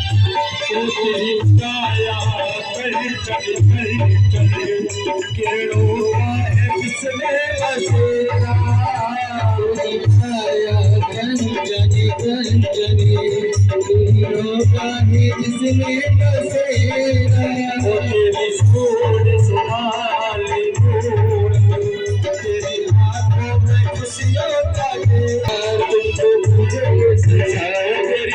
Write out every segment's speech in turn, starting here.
तेरी काया कहीं चली केड़ो है किसने बसेरा तेरी काया कंचनी केड़ो है जिसने बसेरा तेरी सोच सुहाली नूर तेरी आंखों में खुशियों का घेरा तुझको मुझे तेरी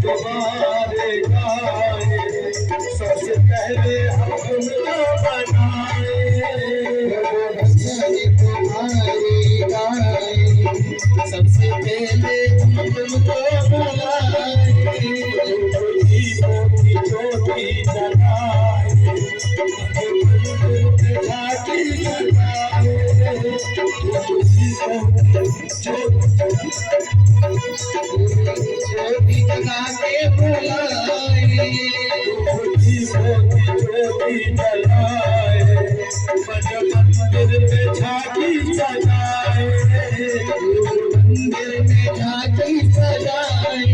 तुम्हारे गाए सबसे पहले हम बनाए तुम्हारे गाए सबसे पहले हम तुमको बनाए ज्योति जलाए झांकी जलाए ज्योति जगा के बुलाए ज्योति जलाए मंदिर में झांकी सजाए मंदिर में झांकी सजाए